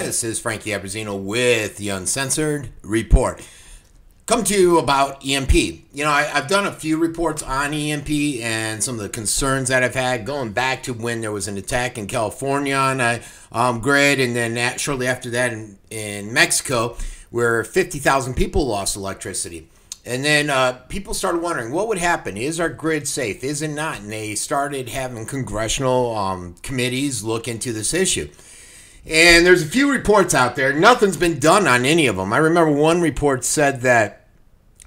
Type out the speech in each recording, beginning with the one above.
This is Frankie Abbruzzino with the Uncensored Report. Come to you about EMP. You know, I've done a few reports on EMP and some of the concerns that I've had going back to when there was an attack in California on a grid, and then shortly after that in Mexico, where 50,000 people lost electricity. And then people started wondering, what would happen? Is our grid safe? Is it not? And they started having congressional committees look into this issue. And there's a few reports out there. Nothing's been done on any of them. I remember one report said that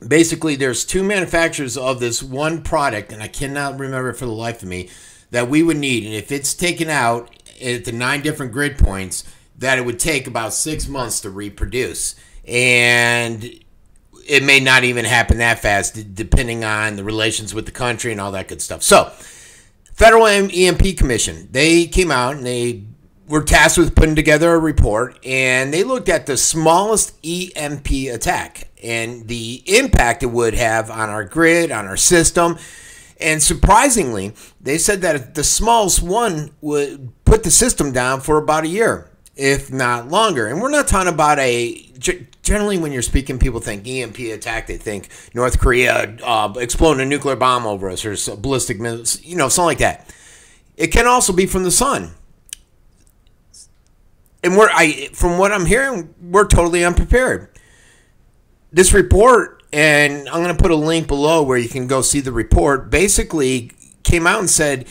basically there's two manufacturers of this one product, and I cannot remember for the life of me, that we would need. And if it's taken out at the 9 different grid points, that it would take about 6 months to reproduce. And it may not even happen that fast, depending on the relations with the country and all that good stuff. So, Federal EMP Commission, they came out and they were tasked with putting together a report, and they looked at the smallest EMP attack and the impact it would have on our grid, on our system. And surprisingly, they said that the smallest one would put the system down for about a year, if not longer. And we're not talking about generally when you're speaking, people think EMP attack, they think North Korea exploding a nuclear bomb over us or ballistic missiles, you know, something like that. It can also be from the sun. And from what I'm hearing, we're totally unprepared. This report, and I'm going to put a link below where you can go see the report, basically came out and said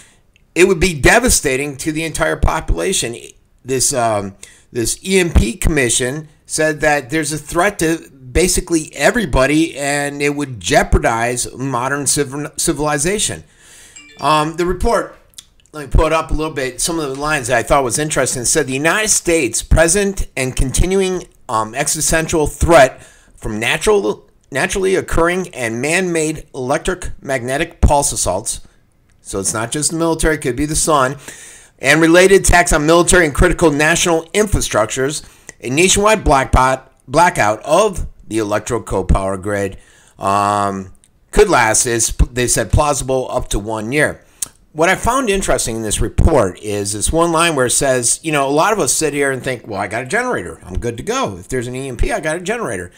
it would be devastating to the entire population. This EMP Commission said that there's a threat to basically everybody, and it would jeopardize modern civilization. The report, let me pull it up a little bit. Some of the lines that I thought was interesting said the United States present and continuing existential threat from naturally occurring and man-made electromagnetic pulse assaults. So it's not just the military, it could be the sun, and related attacks on military and critical national infrastructures. A nationwide blackout of the electrical power grid could last, they said, plausible up to 1 year. What I found interesting in this report is this one line where it says, you know, a lot of us sit here and think, well, I got a generator. I'm good to go. If there's an EMP, I got a generator.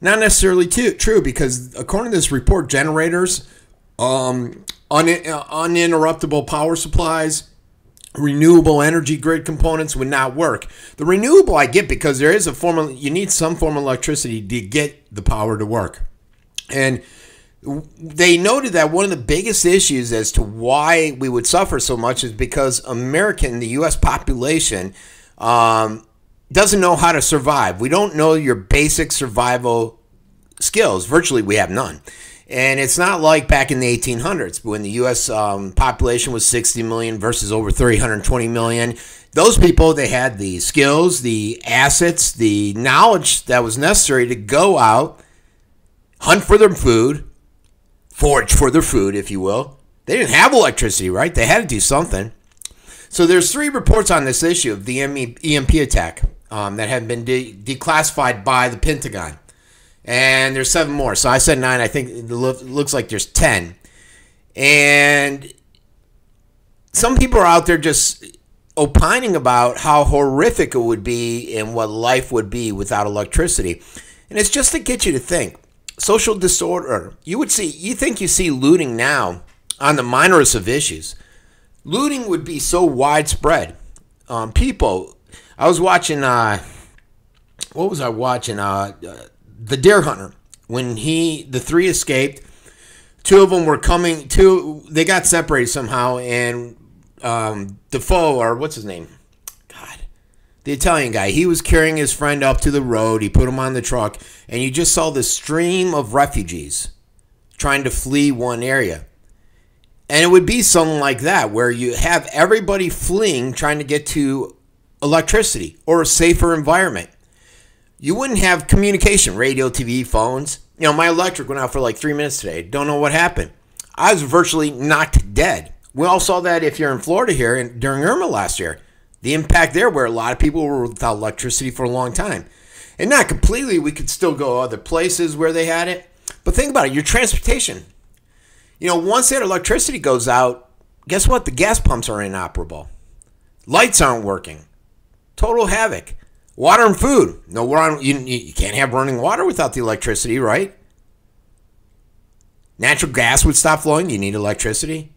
Not necessarily true, because according to this report, generators, uninterruptible power supplies, renewable energy grid components would not work. The renewable I get because there is you need some form of electricity to get the power to work. And they noted that one of the biggest issues as to why we would suffer so much is because the U.S. population, doesn't know how to survive. We don't know your basic survival skills. Virtually, we have none. And it's not like back in the 1800s when the U.S. Population was 60 million versus over 320 million. Those people, they had the skills, the assets, the knowledge that was necessary to go out, hunt for their food, forage for their food, if you will. They didn't have electricity, right? They had to do something. So there's 3 reports on this issue of the EMP attack that have been declassified by the Pentagon. And there's 7 more. So I said 9. I think it looks like there's 10. And some people are out there just opining about how horrific it would be and what life would be without electricity. And it's just to get you to think. Social disorder. You think you see looting now on the minorest of issues. Looting would be so widespread. People, I was watching, what was I watching? The Deer Hunter. When the 3 escaped, 2 of them were coming, they got separated somehow, and Defoe, or what's his name? The Italian guy, he was carrying his friend up to the road. He put him on the truck, and you just saw this stream of refugees trying to flee one area. And it would be something like that, where you have everybody fleeing, trying to get to electricity or a safer environment. You wouldn't have communication, radio, TV, phones. You know, my electric went out for like 3 minutes today. Don't know what happened. I was virtually knocked dead. We all saw that if you're in Florida here during Irma last year. The impact there, where a lot of people were without electricity for a long time. And not completely, we could still go other places where they had it. But think about it, your transportation. You know, once that electricity goes out, guess what? The gas pumps are inoperable. Lights aren't working. Total havoc. Water and food. No, you can't have running water without the electricity, right? Natural gas would stop flowing. You need electricity.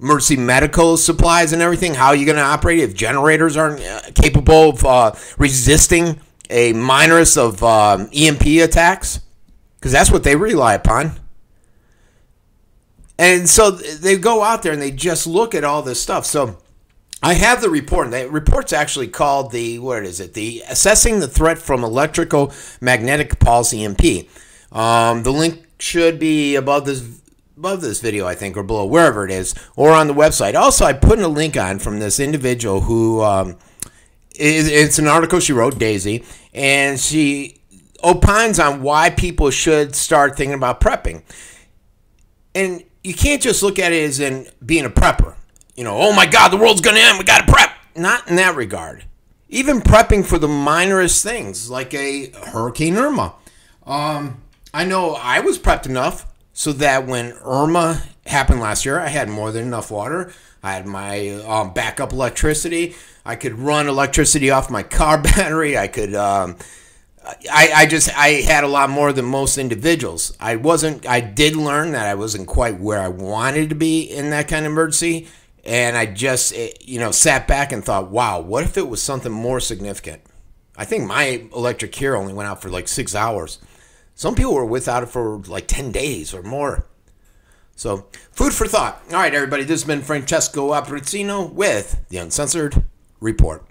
Emergency medical supplies and everything. How are you going to operate if generators aren't capable of resisting a minorist of EMP attacks? Because that's what they rely upon. And so they go out there and they just look at all this stuff. So I have the report. The report's actually called the Assessing the Threat from Electrical Magnetic Pulse EMP. The link should be above this video, I think, or below, wherever it is, or on the website. Also, I put in a link on from this individual who, it's an article she wrote, Daisy, and she opines on why people should start thinking about prepping. And you can't just look at it as in being a prepper. You know, oh my God, the world's going to end, we got to prep. Not in that regard. Even prepping for the minorest things, like a Hurricane Irma. I know I was prepped enough so that when Irma happened last year, I had more than enough water. I had my backup electricity. I could run electricity off my car battery. I could, I had a lot more than most individuals. I did learn that I wasn't quite where I wanted to be in that kind of emergency. And I just, sat back and thought, wow, what if it was something more significant? I think my electric here only went out for like 6 hours. Some people were without it for like 10 days or more. So, food for thought. All right, everybody, this has been Francesco Abbruzzino with the Uncensored Report.